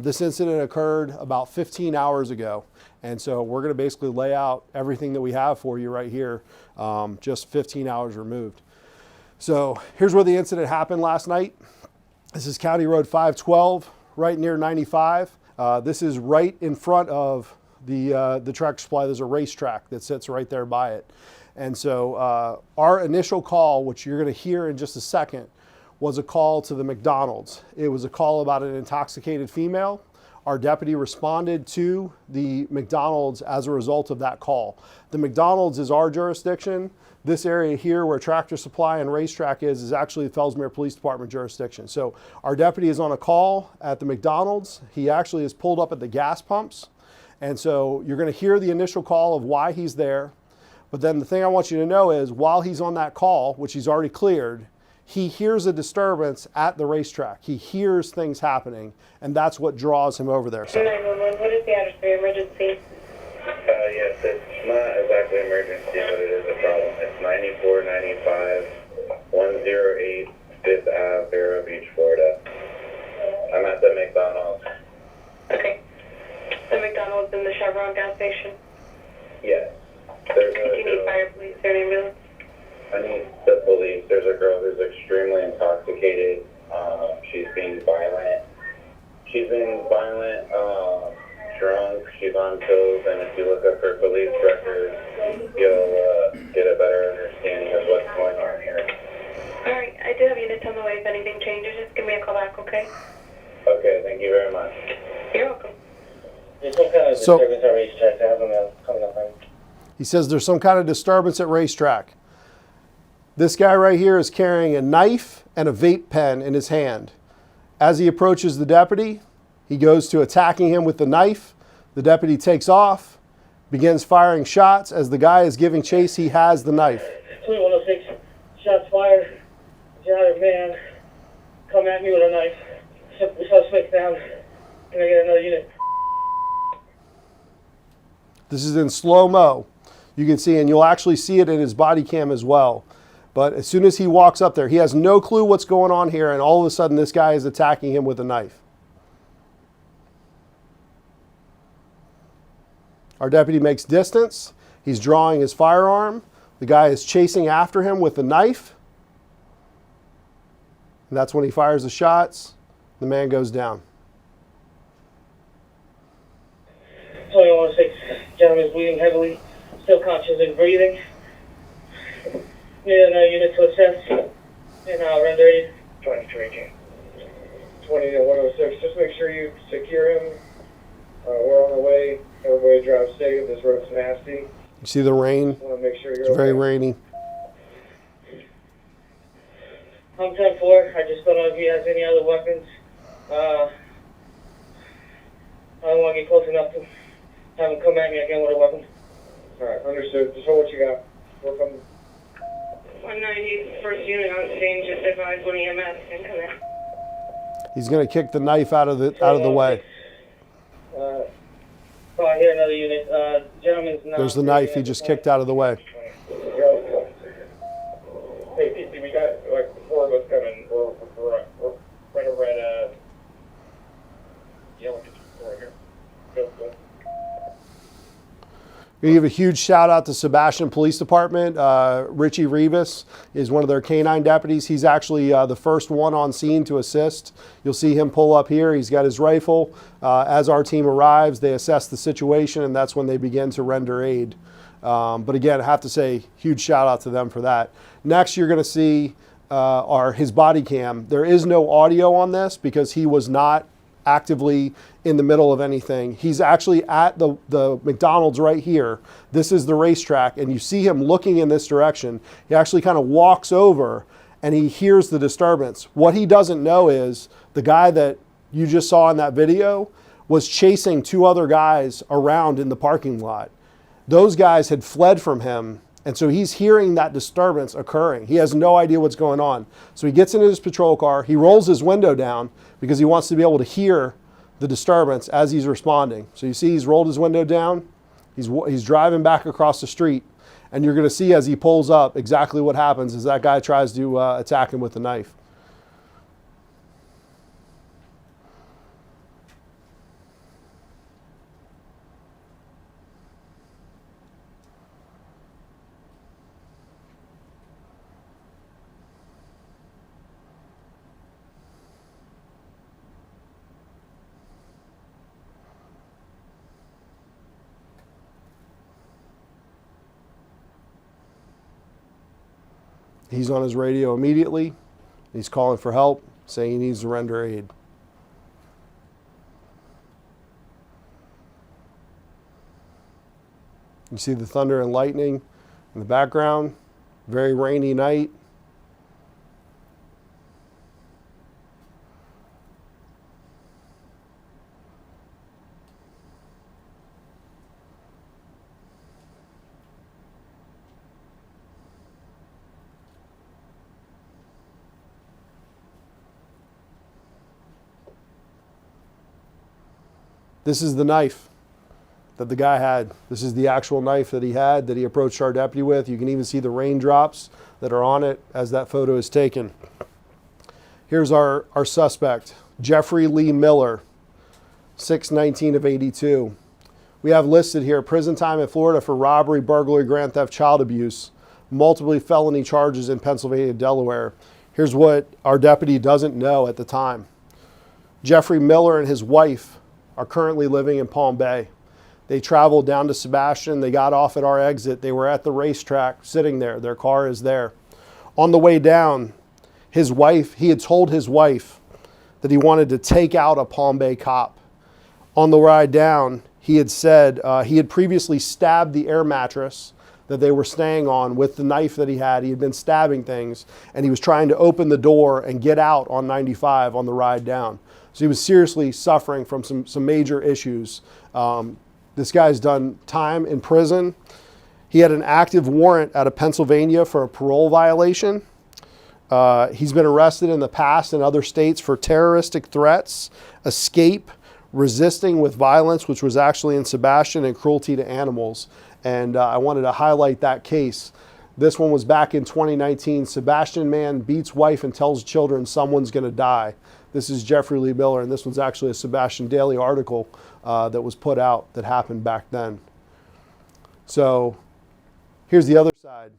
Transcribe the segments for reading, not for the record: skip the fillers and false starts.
This incident occurred about 15 hours ago. And so we're going to basically lay out everything that we have for you right here, just 15 hours removed. So here's where the incident happened last night. This is County Road 512, right near 95. This is right in front of the Tractor Supply. There's a RaceTrac that sits right there by it. And so our initial call, which you're going to hear in just a second, was a call to the McDonald's. It was a call about an intoxicated female. Our deputy responded to the McDonald's as a result of that call. The McDonald's is our jurisdiction. This area here where Tractor Supply and RaceTrac is actually the Fellsmere Police Department jurisdiction. So our deputy is on a call at the McDonald's. He actually is pulled up at the gas pumps. And so you're going to hear the initial call of why he's there. But then the thing I want you to know is while he's on that call, which he's already cleared, he hears a disturbance at the RaceTrac. He hears things happening, and that's what draws him over there. So. 911, what is the address for your emergency? Yes, it's not exactly emergency, but it is a problem. It's 9495 108 5th Ave, Vero Beach, Florida. I'm at the McDonald's. Okay. The McDonald's in the Chevron gas station? Yes. Do you need fire, police, or an ambulance? I need the police. There's a girl who's extremely intoxicated. She's being violent. Drunk. She's on pills, and if you look up her police records, you'll get a better understanding of what's going on here. All right, I do have units on the way. If anything changes, just give me a call back, okay? Okay, thank you very much. You're welcome. There's some kind of disturbance at RaceTrac. I haven't been coming up on. He says there's some kind of disturbance at RaceTrac. This guy right here is carrying a knife and a vape pen in his hand. As he approaches the deputy, he goes to attacking him with the knife. The deputy takes off, begins firing shots. As the guy is giving chase, he has the knife. 2106, shots fired. Another man come at me with a knife. Suspect down. Can I get another unit? This is in slow-mo. You can see, and you'll actually see it in his body cam as well. But as soon as he walks up there, he has no clue what's going on here, and all of a sudden this guy is attacking him with a knife. Our deputy makes distance. He's drawing his firearm. The guy is chasing after him with the knife. And that's when he fires the shots. The man goes down. 2106, gentleman's bleeding heavily, still conscious and breathing. Need another unit to assess and render aid. 2218. 2106, just make sure you secure him. We're on the way. Everybody drive safe. This road's nasty. You see the rain? Want to make sure you're It's very rainy. I'm 10-4. I just don't know if he has any other weapons. I don't want to get close enough to have him come at me again with a weapon. All right, understood. Just hold what you got. We're coming. 190, first unit on scene, just advise when EMS can come in. He's going to kick the knife out of the way. I hear another unit. Gentleman's not. There's the knife he just kicked out of the way. Hey, Pete, we got like 4 of us coming. We're right over at Yellow right here. Go. We give a huge shout out to Sebastian Police Department. Richie Rivas is one of their canine deputies. He's actually the first one on scene to assist. You'll see him pull up here. He's got his rifle. As our team arrives, they assess the situation, and that's when they begin to render aid. But again, I have to say, huge shout out to them for that. Next, you're going to see his body cam. There is no audio on this because he was not actively in the middle of anything. He's actually at the McDonald's right here. This is the RaceTrac, and you see him looking in this direction. He actually kind of walks over and he hears the disturbance. What he doesn't know is the guy that you just saw in that video was chasing 2 other guys around in the parking lot. Those guys had fled from him, and so he's hearing that disturbance occurring. He has no idea what's going on. So he gets into his patrol car, he rolls his window down because he wants to be able to hear the disturbance as he's responding. So you see he's rolled his window down, he's driving back across the street, and you're gonna see as he pulls up exactly what happens as that guy tries to attack him with a knife. He's on his radio immediately. He's calling for help, saying he needs to render aid. You see the thunder and lightning in the background. Very rainy night. This is the knife that the guy had. This is the actual knife that he had, that he approached our deputy with. You can even see the raindrops that are on it as that photo is taken. Here's our suspect, Jeffrey Lee Miller, 6/19 of 82. We have listed here prison time in Florida for robbery, burglary, grand theft, child abuse, multiple felony charges in Pennsylvania and Delaware. Here's what our deputy doesn't know at the time. Jeffrey Miller and his wife are currently living in Palm Bay. They traveled down to Sebastian. They got off at our exit. They were at the RaceTrac sitting there. Their car is there. On the way down, his wife, he had told his wife that he wanted to take out a Palm Bay cop. On the ride down, he had said he had previously stabbed the air mattress that they were staying on with the knife that he had. He had been stabbing things, and he was trying to open the door and get out on 95 on the ride down. So he was seriously suffering from some major issues. This guy's done time in prison. He had an active warrant out of Pennsylvania for a parole violation. He's been arrested in the past in other states for terroristic threats, escape, resisting with violence, which was actually in Sebastian, and cruelty to animals. And I wanted to highlight that case. This one was back in 2019. Sebastian man beats wife and tells children someone's going to die. This is Jeffrey Lee Miller, and this was actually a Sebastian Daily article that was put out that happened back then. So here's the other side.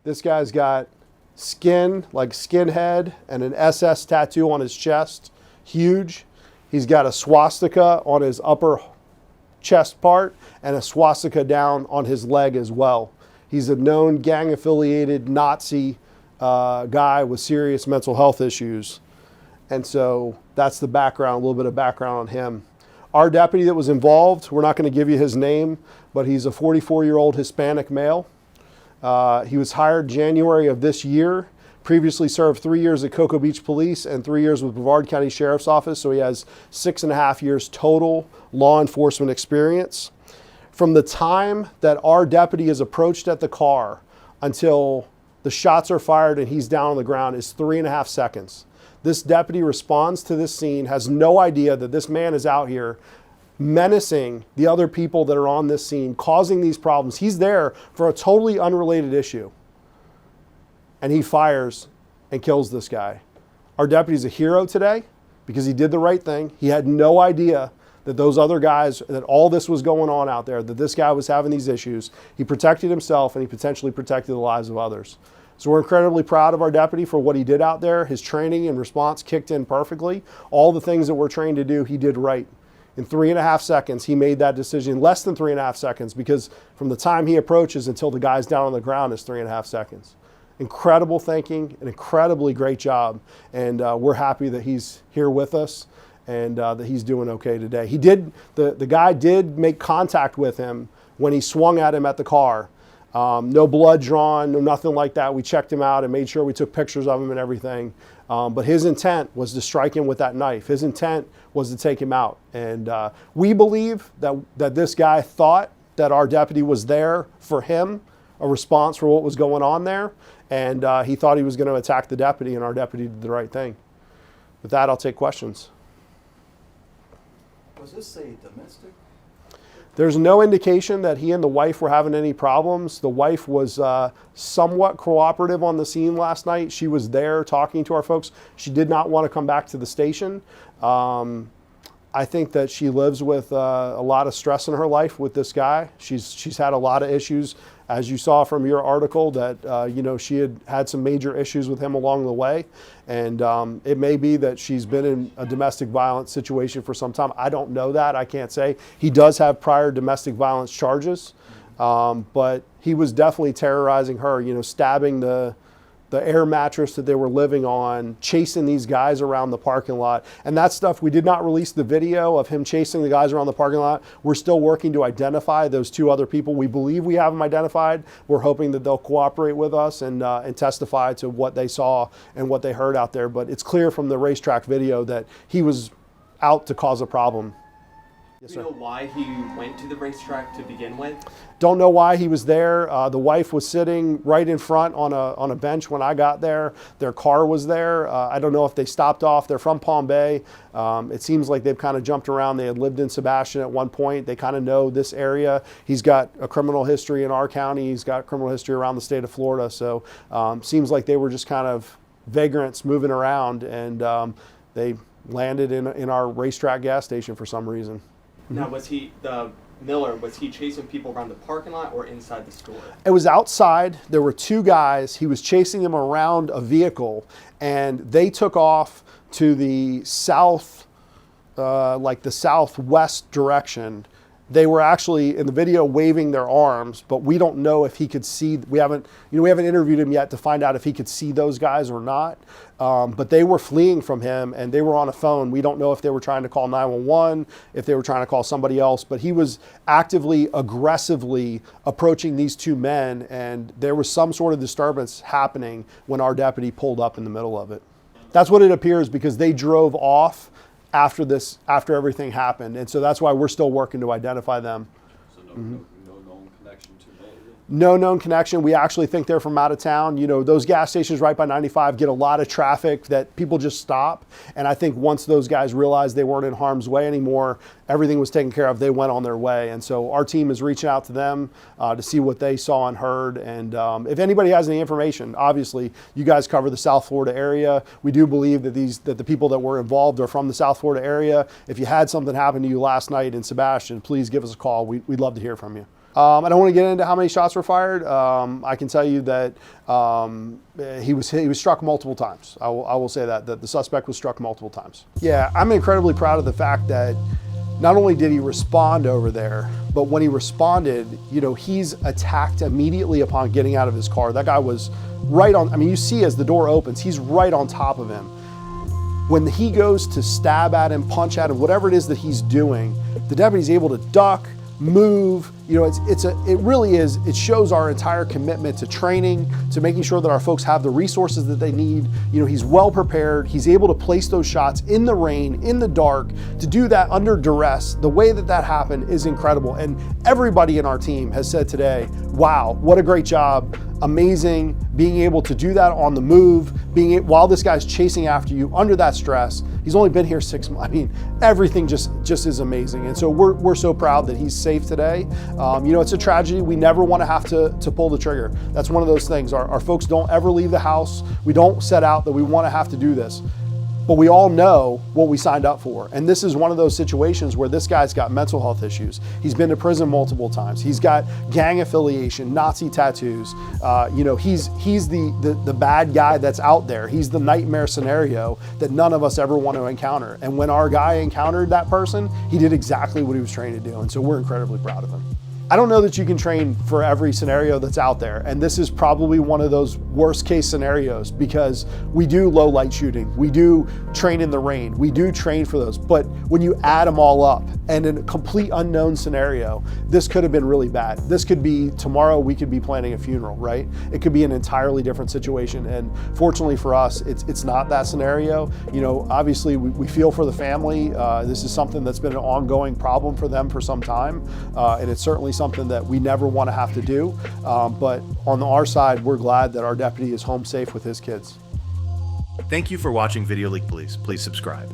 This guy's got skin, like skinhead, and an SS tattoo on his chest, huge. He's got a swastika on his upper chest part and a swastika down on his leg as well. He's a known gang-affiliated Nazi guy with serious mental health issues. And so that's the background, a little bit of background on him. Our deputy that was involved, we're not going to give you his name, but he's a 44-year-old Hispanic male. He was hired January of this year, previously served 3 years at Cocoa Beach Police and 3 years with Brevard County Sheriff's Office, so he has 6.5 years total law enforcement experience. From the time that our deputy is approached at the car until the shots are fired and he's down on the ground is 3.5 seconds. This deputy responds to this scene, has no idea that this man is out here menacing the other people that are on this scene, causing these problems. He's there for a totally unrelated issue. And he fires and kills this guy. Our deputy's a hero today because he did the right thing. He had no idea that those other guys, that all this was going on out there, that this guy was having these issues. He protected himself and he potentially protected the lives of others. So we're incredibly proud of our deputy for what he did out there. His training and response kicked in perfectly. All the things that we're trained to do, he did right. In 3.5 seconds, he made that decision, less than 3.5 seconds, because from the time he approaches until the guy's down on the ground is 3.5 seconds. Incredible thinking, an incredibly great job. And we're happy that he's here with us and that he's doing okay today. He did, the guy did make contact with him when he swung at him at the car. No blood drawn, no nothing like that. We checked him out and made sure we took pictures of him and everything. But his intent was to strike him with that knife. His intent was to take him out. And we believe that this guy thought that our deputy was there for him, a response for what was going on there. And he thought he was going to attack the deputy, and our deputy did the right thing. With that, I'll take questions. Was this a domestic? There's no indication that he and the wife were having any problems. The wife was somewhat cooperative on the scene last night. She was there talking to our folks. She did not want to come back to the station. I think that she lives with a lot of stress in her life with this guy. She's had a lot of issues, as you saw from your article, that she had some major issues with him along the way. And it may be that she's been in a domestic violence situation for some time. I don't know that. I can't say. He does have prior domestic violence charges, but he was definitely terrorizing her, stabbing the the air mattress that they were living on, chasing these guys around the parking lot. And that stuff, we did not release the video of him chasing the guys around the parking lot. We're still working to identify those 2 other people. We believe we have them identified. We're hoping that they'll cooperate with us and testify to what they saw and what they heard out there. But it's clear from the RaceTrac video that he was out to cause a problem. Yes, Do you know why he went to the RaceTrac to begin with? Don't know why he was there. The wife was sitting right in front on a bench when I got there. Their car was there. I don't know if they stopped off. They're from Palm Bay. It seems like they've kind of jumped around. They had lived in Sebastian at one point. They kind of know this area. He's got a criminal history in our county. He's got criminal history around the state of Florida. So seems like they were just kind of vagrants moving around, and they landed in our RaceTrac gas station for some reason. Now, was he, the Miller, was he chasing people around the parking lot or inside the store? It was outside. There were 2 guys. He was chasing them around a vehicle, and they took off to the south, like the southwest direction. They were actually in the video waving their arms, but we don't know if he could see. We haven't interviewed him yet to find out if he could see those guys or not. But they were fleeing from him, and they were on a phone. We don't know if they were trying to call 911, if they were trying to call somebody else, but he was actively, aggressively approaching these 2 men, and there was some sort of disturbance happening when our deputy pulled up in the middle of it. That's what it appears, because they drove off after everything happened. And so that's why we're still working to identify them. So no known connection to Miller? No known connection. We actually think they're from out of town. You know, those gas stations right by 95 get a lot of traffic that people just stop. And I think once those guys realized they weren't in harm's way anymore, everything was taken care of, they went on their way. And so our team is reaching out to them to see what they saw and heard. And if anybody has any information, obviously you guys cover the South Florida area. We do believe that the people that were involved are from the South Florida area. If you had something happen to you last night in Sebastian, please give us a call. We'd love to hear from you. I don't want to get into how many shots were fired. I can tell you that he was struck multiple times. I will say that the suspect was struck multiple times. Yeah, I'm incredibly proud of the fact that not only did he respond over there, but when he responded, you know, he's attacked immediately upon getting out of his car. That guy was right on, I mean, you see as the door opens, he's right on top of him. When he goes to stab at him, punch at him, whatever it is that he's doing, the deputy's able to duck, move. You know, it really is, it shows our entire commitment to training, to making sure that our folks have the resources that they need. You know, he's well prepared. He's able to place those shots in the rain, in the dark, to do that under duress. The way that happened is incredible. And everybody in our team has said today, wow, what a great job. Amazing being able to do that on the move, while this guy's chasing after you under that stress. He's only been here 6 months. I mean, everything just is amazing. And so we're so proud that he's safe today. You know, it's a tragedy. We never want to have to pull the trigger. That's one of those things. Our folks don't ever leave the house. We don't set out that we want to have to do this. But we all know what we signed up for. And this is one of those situations where this guy's got mental health issues. He's been to prison multiple times. He's got gang affiliation, Nazi tattoos. You know, he's the bad guy that's out there. He's the nightmare scenario that none of us ever want to encounter. And when our guy encountered that person, he did exactly what he was trained to do. And so we're incredibly proud of him. I don't know that you can train for every scenario that's out there. And this is probably one of those worst case scenarios, because we do low light shooting. We do train in the rain. We do train for those. But when you add them all up, and in a complete unknown scenario, this could have been really bad. This could be tomorrow, we could be planning a funeral, right? It could be an entirely different situation. And fortunately for us, it's not that scenario. You know, obviously we feel for the family. This is something that's been an ongoing problem for them for some time. And it's certainly something that we never want to have to do. But on our side, we're glad that our deputy is home safe with his kids. Thank you for watching Video League Police. Please subscribe.